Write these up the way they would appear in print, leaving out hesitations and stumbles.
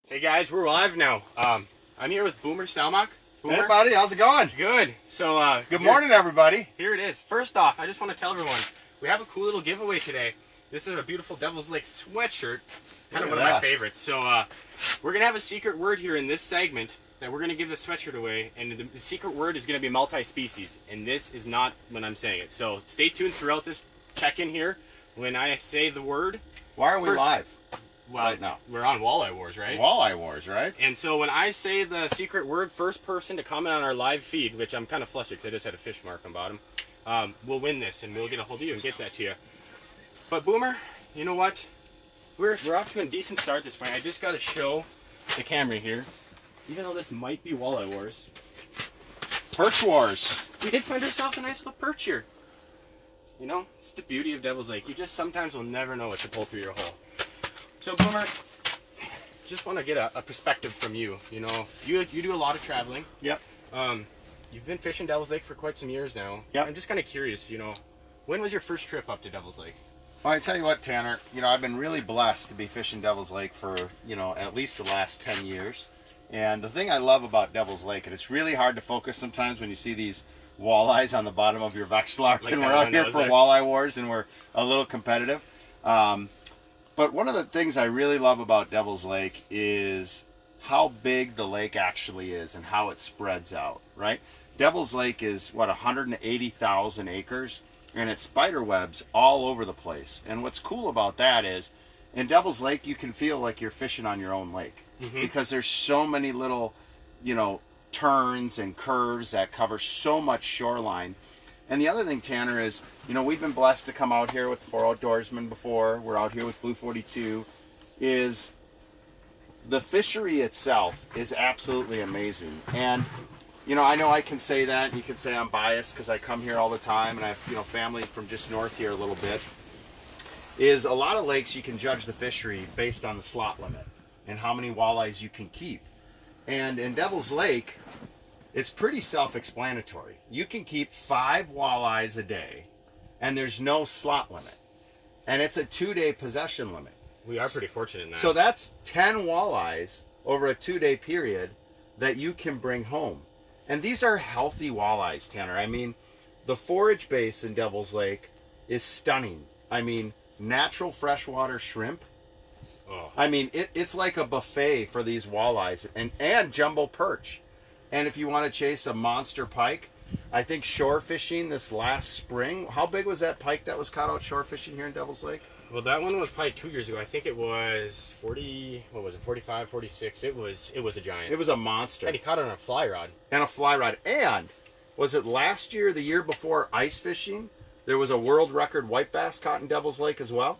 Hey guys, we're live now. I'm here with Boomer Stelmach. Boomer? Hey buddy, how's it going? Good. So good morning everybody. Here it is. First off, I just want to tell everyone, we have a cool little giveaway today. This is a beautiful Devil's Lake sweatshirt. Kind of one of my favorites. So we're going to have a secret word here in this segment that we're going to give the sweatshirt away, and the secret word is going to be multi-species, and this is not when I'm saying it. So stay tuned throughout this check-in here. When I say the word... Why are we live? Well, right now. We're on Walleye Wars, right? Walleye Wars, right? And so when I say the secret word, first person to comment on our live feed, which I'm kind of flustered because I just had a fish mark on bottom, we'll win this, and we'll get a hold of you and get that to you. But Boomer, you know what? We're off to a decent start this morning. I just got to show the camera here, even though this might be Walleye Wars. Perch Wars. We did find ourselves a nice little perch here. You know, it's the beauty of Devil's Lake. You just sometimes will never know what to pull through your hole. So Boomer, just want to get a perspective from you. You know, you do a lot of traveling. Yep. You've been fishing Devil's Lake for quite some years now. Yep. I'm just kind of curious, you know, when was your first trip up to Devil's Lake? Well, I tell you what, Tanner, you know, I've been really blessed to be fishing Devil's Lake for, you know, at least the last 10 years. And the thing I love about Devil's Lake, and it's really hard to focus sometimes when you see these walleyes on the bottom of your Vexilar, like, and we're out here for Walleye Wars and we're a little competitive. But one of the things I really love about Devil's Lake is how big the lake actually is and how it spreads out, right? Devil's Lake is, what, 180,000 acres, and it's spider webs all over the place. And what's cool about that is, in Devil's Lake, you can feel like you're fishing on your own lake, because there's so many little, you know, turns and curves that cover so much shoreline. And the other thing, Tanner, is, you know, we've been blessed to come out here with the 4 Outdoorsmen before. We're out here with Blue 42. Is the fishery itself is absolutely amazing. And, you know I can say that. You can say I'm biased because I come here all the time, and I have, you know, family from just north here a little bit. Is a lot of lakes you can judge the fishery based on the slot limit and how many walleyes you can keep. And in Devil's Lake, it's pretty self-explanatory. You can keep 5 walleyes a day, and there's no slot limit. And it's a 2-day possession limit. We are pretty fortunate in that. So that's 10 walleyes over a 2-day period that you can bring home. And these are healthy walleyes, Tanner. I mean, the forage base in Devil's Lake is stunning. I mean, natural freshwater shrimp. Oh. I mean, it's like a buffet for these walleyes, and jumbo perch. And if you want to chase a monster pike, I think shore fishing this last spring, how big was that pike that was caught out shore fishing here in Devil's Lake? Well, that one was probably 2 years ago. I think it was 40, what was it, 45, 46. It was a giant. It was a monster. And he caught it on a fly rod. And a fly rod. And was it last year, the year before, ice fishing? There was a world record white bass caught in Devil's Lake as well?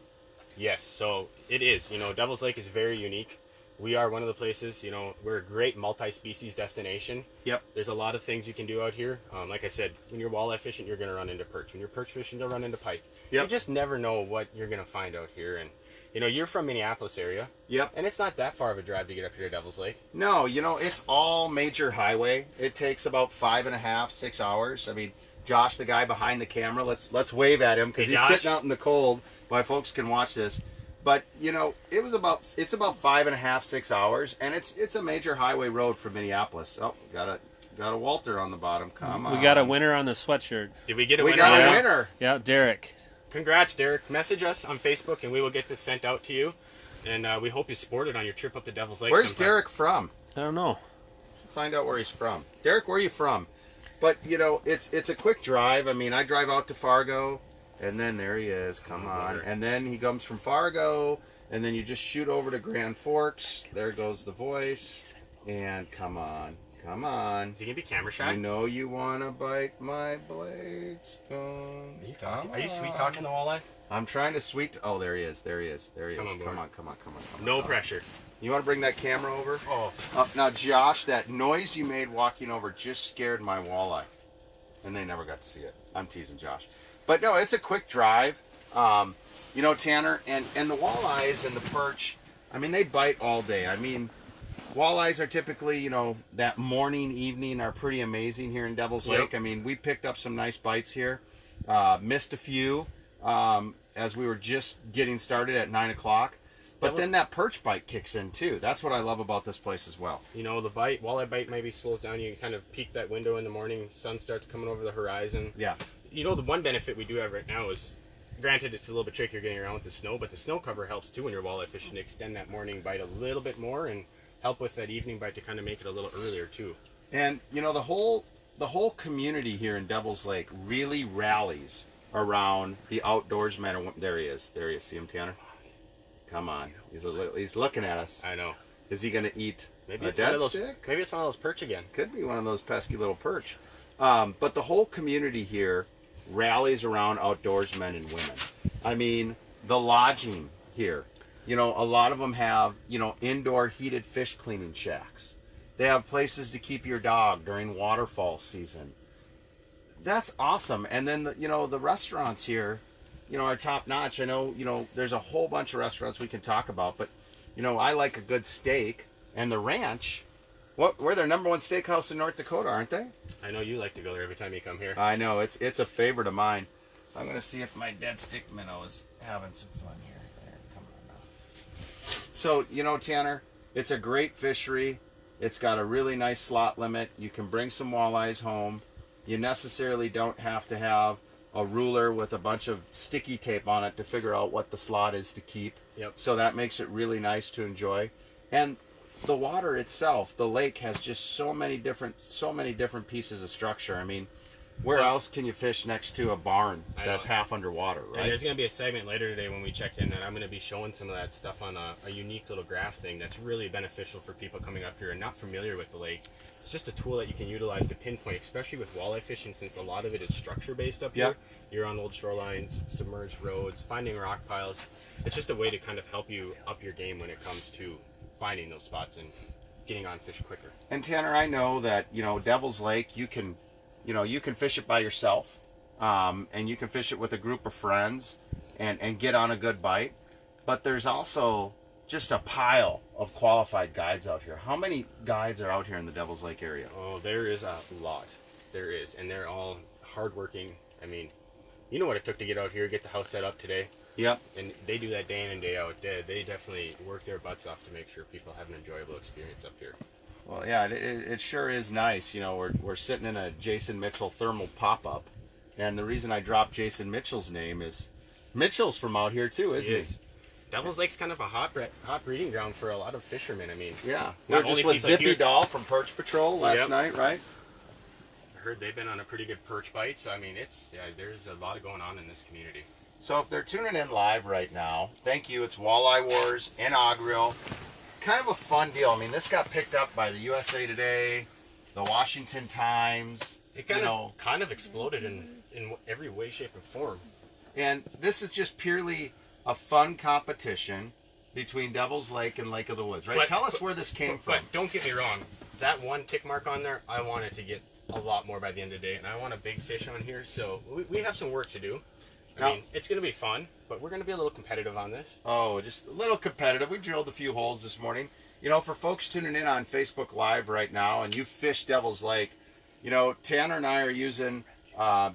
Yes, so it is. You know, Devil's Lake is very unique. We are one of the places, you know, we're a great multi-species destination. Yep. There's a lot of things you can do out here. Like I said, when you're walleye fishing, you're going to run into perch. When you're perch fishing, you'll run into pike. Yep. You just never know what you're going to find out here. And, you know, you're from Minneapolis area. Yep. And it's not that far of a drive to get up here to Devil's Lake. No, you know, it's all major highway. It takes about 5.5, 6 hours. I mean, Josh, the guy behind the camera, let's wave at him because he's sitting out in the cold while folks can watch this. But, you know, it's about 5.5, 6 hours, and it's a major highway road from Minneapolis. Oh, got a Walter on the bottom. Come on. We got a winner on the sweatshirt. Did we get a winner? We got a winner. Yeah, Derek. Congrats, Derek. Message us on Facebook, and we will get this sent out to you. And we hope you sport it on your trip up to Devil's Lake. Where's sometime. Derek from? I don't know. Find out where he's from. Derek, where are you from? But, you know, it's a quick drive. I mean, I drive out to Fargo. And then there he is, come on. And then he comes from Fargo, and then you just shoot over to Grand Forks. There goes the voice. And come on, come on. Is he going to be camera shy? You know you want to bite my blade spoon. Are you sweet talking the walleye? I'm trying to sweet... Oh, there he is, there he is, there he is. Come on, come on. No pressure. You want to bring that camera over? Oh. Now, Josh, that noise you made walking over just scared my walleye. And they never got to see it. I'm teasing Josh. But no, it's a quick drive. You know, Tanner, and the walleyes and the perch, I mean, they bite all day. I mean, walleyes are typically, you know, that morning, evening are pretty amazing here in Devil's Lake. I mean, we picked up some nice bites here. Missed a few as we were just getting started at 9 o'clock. But then that perch bite kicks in too. That's what I love about this place as well. You know, the bite, walleye bite maybe slows down. You kind of peek that window in the morning, sun starts coming over the horizon. Yeah. You know, the one benefit we do have right now is, granted, it's a little bit trickier getting around with the snow, but the snow cover helps too when you're walleye fishing to extend that morning bite a little bit more and help with that evening bite to kind of make it a little earlier too. And you know, the whole community here in Devil's Lake really rallies around the outdoorsmen. There he is. There he is. See him, Tanner? Come on. He's looking at us. I know. Is he going to eat Maybe a it's one dead of those, stick? Maybe it's one of those perch again. Could be one of those pesky little perch. But the whole community here rallies around outdoorsmen and women. I mean, the lodging here. You know, a lot of them have, you know, indoor heated fish cleaning shacks. They have places to keep your dog during waterfall season. That's awesome. And then, you know, the restaurants here, you know, are top notch. I know, you know, there's a whole bunch of restaurants we can talk about, but, you know, I like a good steak. And the ranch, we're their #1 steakhouse in North Dakota, aren't they? I know you like to go there every time you come here. I know, it's a favorite of mine. I'm going to see if my dead stick minnow is having some fun here. There, come on now. So, you know, Tanner, it's a great fishery. It's got a really nice slot limit. You can bring some walleyes home. You necessarily don't have to have a ruler with a bunch of sticky tape on it to figure out what the slot is to keep. Yep. So that makes it really nice to enjoy. And the water itself, the lake has just so many different pieces of structure. I mean, where else can you fish next to a barn that's half underwater, right? And there's going to be a segment later today when we check in that I'm going to be showing some of that stuff on a unique little graph thing that's really beneficial for people coming up here and not familiar with the lake. It's just a tool that you can utilize to pinpoint, especially with walleye fishing, since a lot of it is structure based up here. You're on old shorelines, submerged roads, finding rock piles. It's just a way to kind of help you up your game when it comes to finding those spots and getting on fish quicker. And Tanner, I know that, you know, Devil's Lake, you can fish it by yourself, and you can fish it with a group of friends and get on a good bite. But there's also just a pile of qualified guides out here. How many guides are out here in the Devil's Lake area? Oh, there is a lot. There is, and they're all hardworking. I mean, you know what it took to get out here, get the house set up today. Yep. And they do that day in and day out. They definitely work their butts off to make sure people have an enjoyable experience up here. Well, yeah, it sure is nice. You know, we're sitting in a Jason Mitchell thermal pop-up, and the reason I dropped Jason Mitchell's name is Mitchell's from out here too, isn't he? Devil's Lake's kind of a hot breeding ground for a lot of fishermen. I mean, yeah. We were just with Zippy Doll from Perch Patrol last night, right? I heard they've been on a pretty good perch bite, so I mean, there's a lot going on in this community. So if they're tuning in live right now, thank you. It's Walleye Wars inaugural. Kind of a fun deal. I mean, this got picked up by the USA Today, the Washington Times. It kind of exploded in every way, shape, and form. And this is just purely a fun competition between Devil's Lake and Lake of the Woods, right? Tell us where this came from. But don't get me wrong. That one tick mark on there, I want it to get a lot more by the end of the day, and I want a big fish on here, so we have some work to do. I mean, it's going to be fun, but we're going to be a little competitive on this. Oh, just a little competitive. We drilled a few holes this morning. You know, for folks tuning in on Facebook Live right now, and you fish Devil's Lake, you know, Tanner and I are using,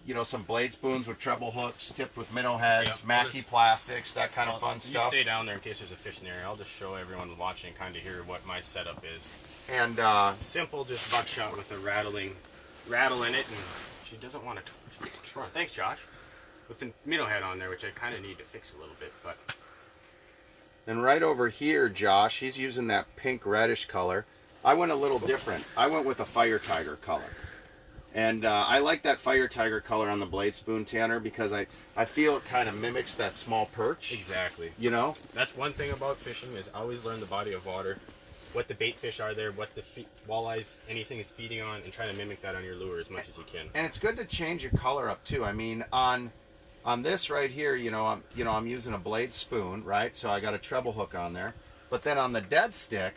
you know, some blade spoons with treble hooks, tipped with minnow heads, Mackie plastics, that kind of fun stuff. You stay down there in case there's a fish in the area. I'll just show everyone watching kind of hear what my setup is. And simple, just buckshot with a rattle in it, and she doesn't want to. Thanks, Josh. With the minnow head on there, which I kind of need to fix a little bit, but. And right over here, Josh, he's using that pink reddish color. I went a little different. I went with a fire tiger color. And I like that fire tiger color on the blade spoon, Tanner, because I feel it kind of mimics that small perch. Exactly. You know? That's one thing about fishing is always learn the body of water, what the bait fish are there, what the walleyes, anything is feeding on, and try to mimic that on your lure as much as you can. And it's good to change your color up too. I mean, on this right here, I'm using a blade spoon, right? So I got a treble hook on there. But then on the dead stick,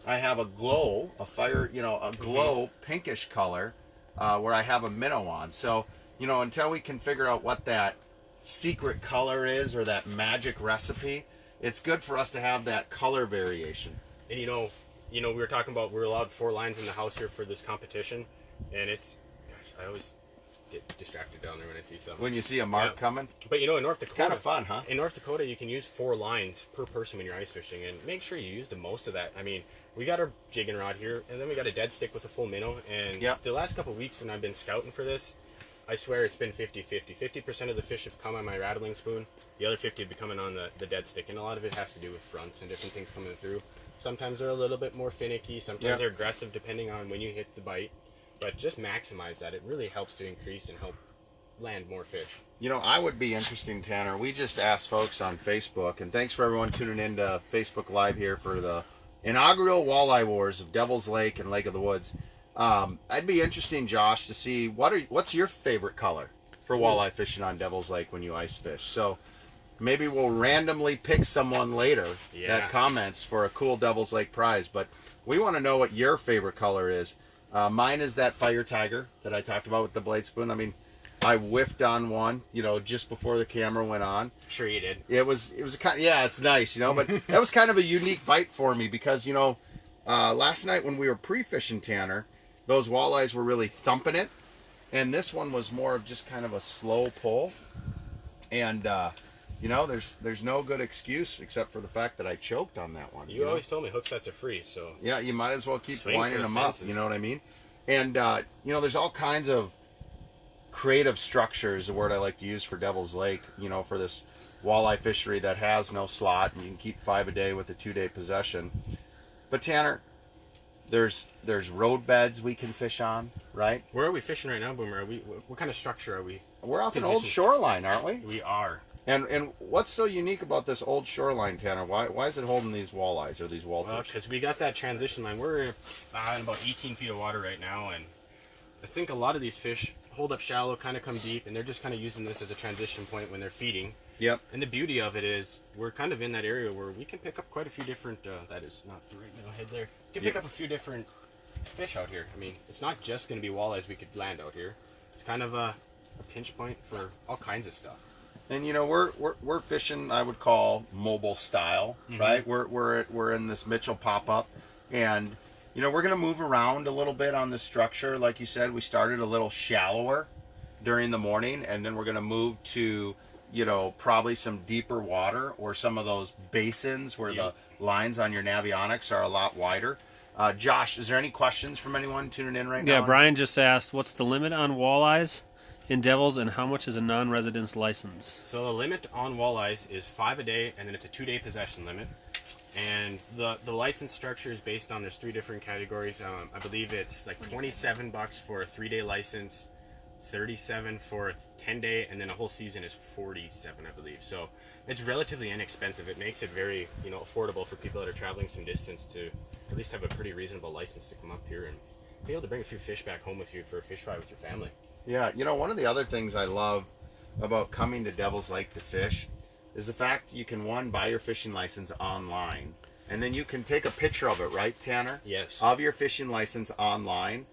I have a glow, a glow pinkish color where I have a minnow on. So, you know, until we can figure out what that secret color is or that magic recipe, it's good for us to have that color variation. And you know, we were talking about we're allowed 4 lines in the house here for this competition, and it's, gosh, I always get distracted down there when I see something. When you see a mark coming. But you know, in North Dakota, it's kind of fun, huh? In North Dakota, you can use 4 lines per person when you're ice fishing, and make sure you use the most of that. I mean, we got our jigging rod here, and then we got a dead stick with a full minnow. And the last couple of weeks when I've been scouting for this, I swear it's been 50-50. 50% of the fish have come on my rattling spoon. The other 50 have been coming on the dead stick, and a lot of it has to do with fronts and different things coming through. Sometimes they're a little bit more finicky. Sometimes they're aggressive depending on when you hit the bite. But just maximize that. It really helps to increase and help land more fish. You know, I would be interesting, Tanner. We just asked folks on Facebook, and thanks for everyone tuning in to Facebook Live here for the inaugural Walleye Wars of Devil's Lake and Lake of the Woods. I'd be interesting, Josh, to see what's your favorite color for walleye fishing on Devil's Lake when you ice fish. So maybe we'll randomly pick someone later that comments for a cool Devil's Lake prize. But we want to know what your favorite color is. Mine is that Fire Tiger that I talked about with the blade spoon. I mean, I whiffed on one, you know, just before the camera went on. Sure you did. It was a kind. Yeah, it's nice, you know. But that was kind of a unique bite for me because, you know, last night when we were pre-fishing, Tanner, those walleyes were really thumping it, and this one was more of just kind of a slow pull. And you know, there's no good excuse except for the fact that I choked on that one. You always told me hook sets are free, so yeah, you might as well keep winding them up. You know what I mean? And you know, there's all kinds of creative structures, the word I like to use for Devil's Lake, you know, for this walleye fishery that has no slot, and you can keep 5 a day with a 2-day possession. But Tanner, there's road beds we can fish on, right? Where are we fishing right now, Boomer? What kind of structure are we? We're off an old shoreline, aren't we? We are. And what's so unique about this old shoreline, Tanner? Why is it holding these walleyes or these walters? Well, because we got that transition line. We're in about 18 feet of water right now, and I think a lot of these fish hold up shallow, kind of come deep, and they're just kind of using this as a transition point when they're feeding. Yep. And the beauty of it is we're kind of in that area where we can pick up quite a few different, that is not the right middle head there. We can pick up a few different fish out here. I mean, it's not just going to be walleyes we could land out here. It's kind of a pinch point for all kinds of stuff. And you know, we're fishing, I would call mobile style, right? We're in this Mitchell pop-up, and you know, we're going to move around a little bit on the structure. Like you said, we started a little shallower during the morning, and then we're going to move to, you know, probably some deeper water or some of those basins where the lines on your Navionics are a lot wider. Josh, is there any questions from anyone tuning in right now? Yeah, Brian just asked, what's the limit on walleyes in Devils, and how much is a non-residence license? So the limit on walleyes is 5 a day, and then it's a 2-day possession limit. And the license structure is based on, there's 3 different categories. I believe it's like $27 for a 3-day license, $37 for a 10-day, and then a whole season is $47, I believe. So it's relatively inexpensive. It makes it very, you know, affordable for people that are traveling some distance to at least have a pretty reasonable license to come up here and be able to bring a few fish back home with you for a fish fry with your family. Yeah, you know, one of the other things I love about coming to Devil's Lake to fish is the fact you can, one, buy your fishing license online, and then you can take a picture of it, right, Tanner? Yes. Of your fishing license online,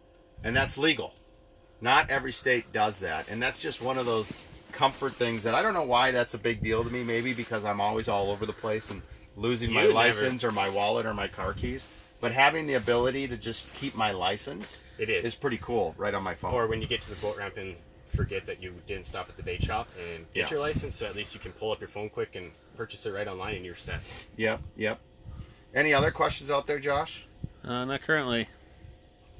and that's legal. Not every state does that, and that's just one of those comfort things that I don't know why that's a big deal to me. Maybe because I'm always all over the place and losing my license or my wallet or my car keys. But having the ability to just keep my license is pretty cool right on my phone. Or when you get to the boat ramp and forget that you didn't stop at the bait shop and get your license, so at least you can pull up your phone quick and purchase it right online and you're set. Yep. Any other questions out there, Josh? Not currently.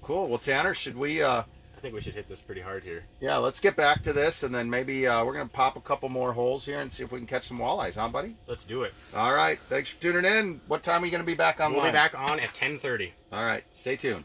Cool. Well, Tanner, should we... I think we should hit this pretty hard here. Yeah, let's get back to this, and then maybe we're going to pop a couple more holes here and see if we can catch some walleyes, huh, buddy? Let's do it. All right. Thanks for tuning in. What time are you going to be back online? We'll be back on at 10:30. All right. Stay tuned.